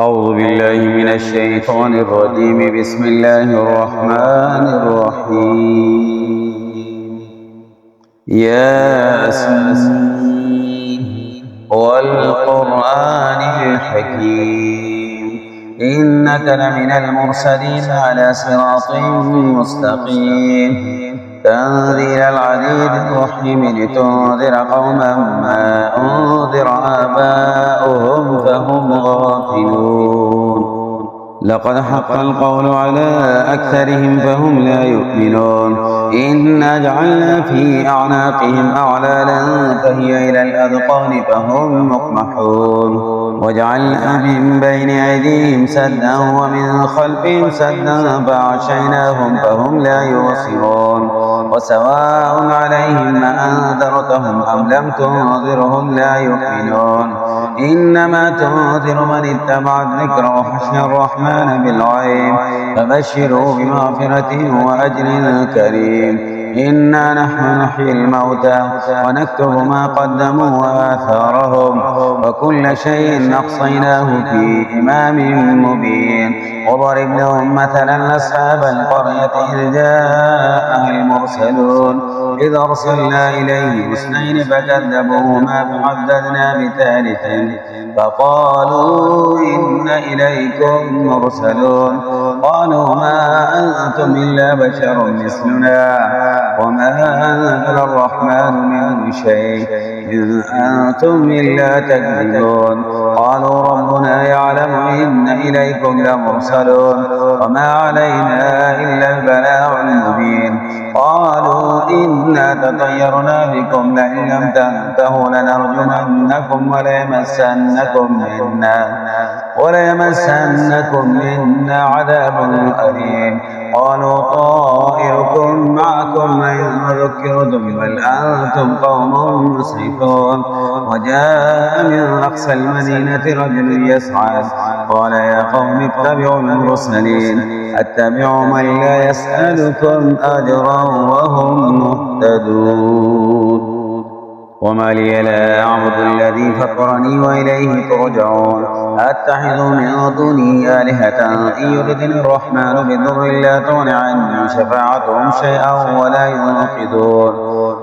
أعوذ بالله من الشيطان الرجيم. بسم الله الرحمن الرحيم. ياسين والقرآن الحكيم إنك لمن المرسلين على صراط مستقيم تنزيل العزيز الرحيم لتنذر قوما ما أنذر آباؤهم فهم غافلون. لقد حق القول على أكثرهم فهم لا يؤمنون. إنا جعلنا في أعناقهم أغلالا فهي إلى الأذقان فهم مقمحون. وجعلنا من بين أيديهم سدا ومن خلفهم سدا فأغشيناهم فهم لا يبصرون. وسواء عليهم أأنذرتهم أم لم تنذرهم لا يؤمنون. إنما تنذر من اتبع الذكر وخشي الرحمن بالغيب فبشروا بمغفرة وأجر كريم. إنا نحن نحيي الموتى ونكتب ما قدموا وآثارهم وكل شيء أحصيناه في إمام مبين. وضرب لهم مثلا أصحاب القرية إذ جاءها المرسلون إذ أرسلنا إليهم اثنين فكذبوهما فعددنا بثالث فقالوا إن إليكم مرسلون. قالوا ما أنتم إلا بشر مثلنا وما أنزل الرحمن من شيء إن أنتم إلا تكذبون. قالوا ربنا يعلم إن إليكم لمرسلون وما علينا إلا البلاغ المبين. قالوا إنا تطيرنا بكم لئن لم تنتهوا لنرجمنكم وليمسنكم منا عذاب أليم. قالوا طائركم معكم إن ذكرتم بل أنتم قوم مسرفون. وجاء من أقصى المدينة رجل يسعى قال يا قوم اتبعوا المرسلين اتبعوا من لا يسألكم أجرا وهم مهتدون. وما لي لا أعبد الذي فطرني وإليه ترجعون. أتخذ من دونه آلهة إن يردني الرحمن بضر لا تغن عني شفاعتهم شيئا ولا ينقذون.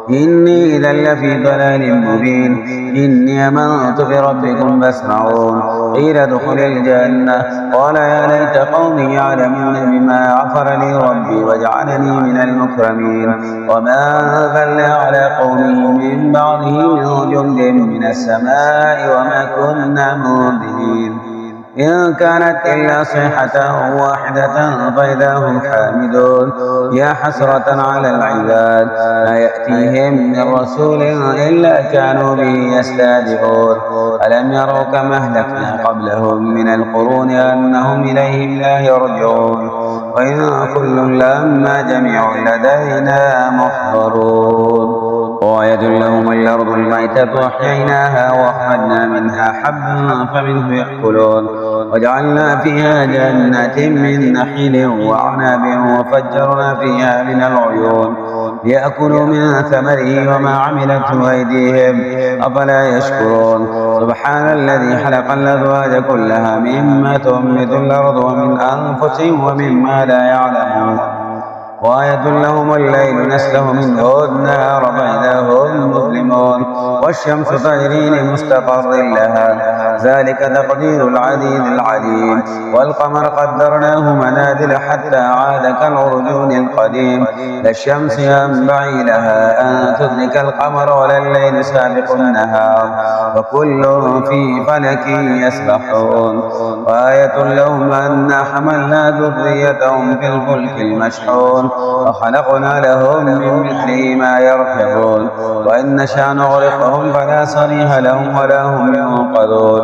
إني إذا لفي ضلال مبين. إني آمنت بربكم فاسمعون. قيل ادخل الجنة قال يا ليت قومي يعلمون بما غفر لي ربي وجعلني من المكرمين. وما أنزلنا على قومه من بعده من جند من السماء وما كنا منزلين. إن كانت إلا صيحة واحدة فإذا هم حامدون. يا حسرة على العباد ما يأتيهم من رسول إلا كانوا به يستهزئون. ألم يروا كما أهلكنا قبلهم من القرون أنهم إليهم لا يرجعون. وإن كل لما جميع لدينا محضرون. وآية لهم الأرض الميتة أحييناها وأخرجنا منها حبا فمنه يأكلون. وجعلنا فيها جنات من نخيل وأعناب وفجرنا فيها من العيون ليأكلوا من ثمره وما عملته أيديهم أفلا يشكرون. سبحان الذي خلق الأزواج كلها مما تنبت الأرض ومن أنفسهم ومما لا يعلمون. وآية لهم الليل نسلخ منه النهار فإذا هم مظلمون. والشمس تجري لمستقر لها ذلك تقدير العزيز العليم. والقمر قدرناه منازل حتى عاد كالعرجون القديم. لا الشمس ينبغي لها أن تدرك القمر ولا الليل سابق النهار وكل في فلك يسبحون. وآية لهم أنا حملنا ذريتهم في الفلك المشحون وخلقنا لهم من مثله ما يركبون. وإن نشأ نغرقهم فلا صريخ لهم ولا هم ينقذون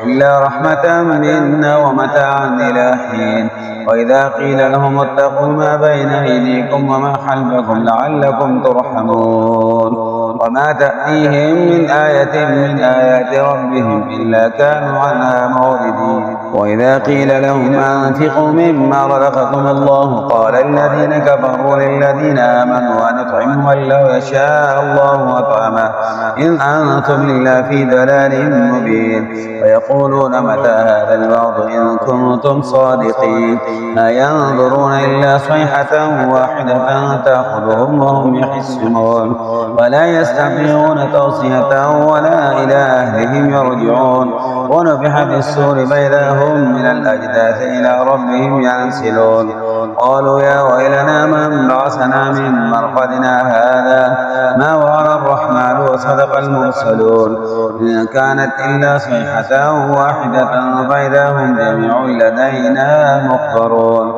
إلا رحمة منا ومتاعا إلى حين. وإذا قيل لهم اتقوا ما بين أيديكم وما خلفكم لعلكم ترحمون. وما تأتيهم من آية من آيات ربهم إلا كانوا عنها معرضين. وإذا قيل لهم أنفقوا مما رزقكم الله قال الذين كفروا للذين آمنوا أنطعم من لو يشاء الله أطعمه إن أنتم إلا في ضلال مبين ويقولون متى هذا الوعد إن كنتم صادقين ما ينظرون إلا صيحة واحدة تأخذهم وهم يحسون ولا يستطيعون توصية ولا إلى أهلهم يرجعون ونفخ في الصور فإذا هم من الأجداث إلى ربهم ينسلون قالوا يا ويلنا من بعثنا من مرقدنا هذا ما وعد الرحمن وصدق المرسلون إن كانت إلا صيحة واحدة فإذا هم جميع لدينا محضرون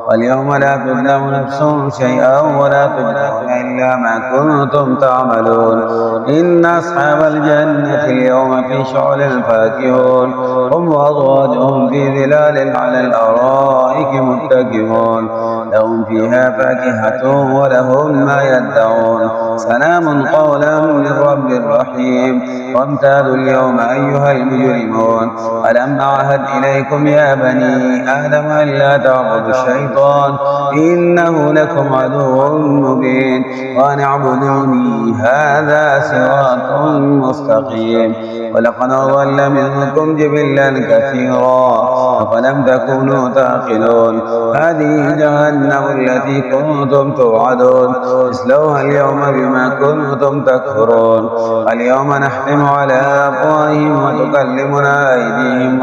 واليوم لا تظلم نفس شيئا ولا تجزون إلا ما كنتم تعملون إن أصحاب الجنة اليوم في شغل فاكهون هم وأزواجهم في ظلال على الأرائك متكئون لهم فيها فاكهة ولهم ما يدعون سلام قولا من رب رحيم وامتازوا اليوم أيها المجرمون ألم أعهد إليكم يا بني آدم ألا تعبدوا الشيطان إنه لكم عدو مبين وأن اعبدوني هذا صراط مستقيم ولقد أضل منكم جبلا كثيرا أفلم تكونوا تعقلون هذه جهنم التي كنتم توعدون اصلوها اليوم بما كنتم تكفرون اليوم نختم على أفواههم وتكلمنا أيديهم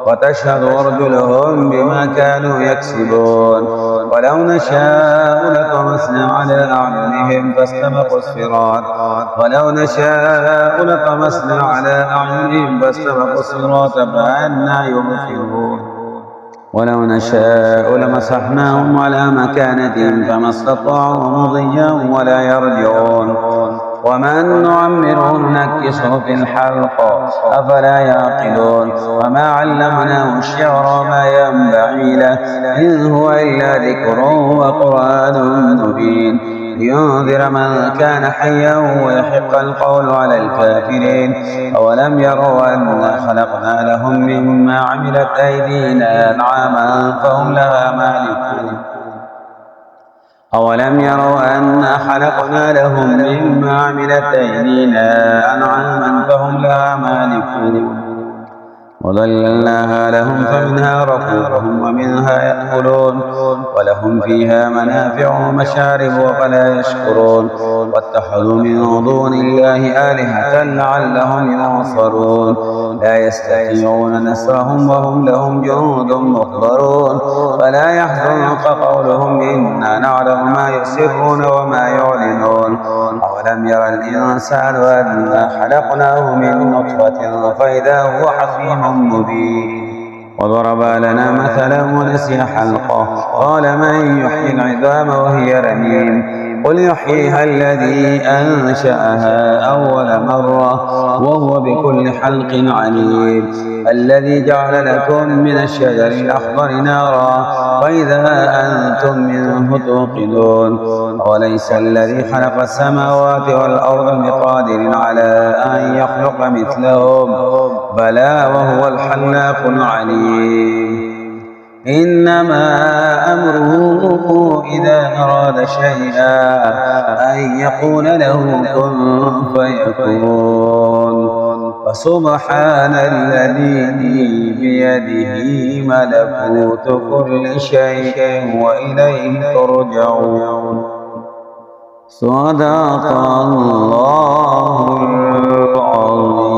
وتشهد أرجلهم بما كانوا يكسبون ولو نشاء لطمسنا على أعينهم فاستبقوا الصراط فأنى يبصرون ولو نشاء لمسحناهم على مكانتهم فما استطاعوا مضيا ولا يرجعون ومن نعمره ننكسه في الحلق أفلا يعقلون وما علمناه الشعر ما ينبغي له إن هو إلا ذكر وقرآن مبين لينذر من كان حيا ويحق القول على الكافرين أولم يروا أنا خلقنا لهم مما عملت أيدينا أنعاما فهم لها مالكون أولم يروا أنا خلقنا لهم مما عملت أيدينا أنعاما فهم لها مالكون وظللناها لهم فمنها ركوبهم ومنها يأكلون ولهم فيها منافع ومشارب وفلا يشكرون واتخذوا من دون الله آلهة لعلهم ينصرون لا يستطيعون نصرهم وهم لهم جنود محضرون فلا يحزنك قولهم إنا نعلم ما يسرون وما يعلنون أولم يرى الإنسان أنا خلقناه من نطفة فإذا هو حكيم مبين وضرب لنا مثلا ونسي خلقه قال من يحيي العظام وهي رميم قل يحييها الذي أنشأها أول مرة وهو بكل خلق عليم الذي جعل لكم من الشجر الأخضر نارا فإذا أنتم منه توقدون وليس الذي خلق السماوات والأرض بقادر على أن يخلق مثلهم بلى وهو الخلاق العليم إنما أمره إذا أراد شيئا أن يقول له كن فيكون فسبحان الذي بيده ملكوت كل شيء وإليه ترجعون صدق الله العظيم.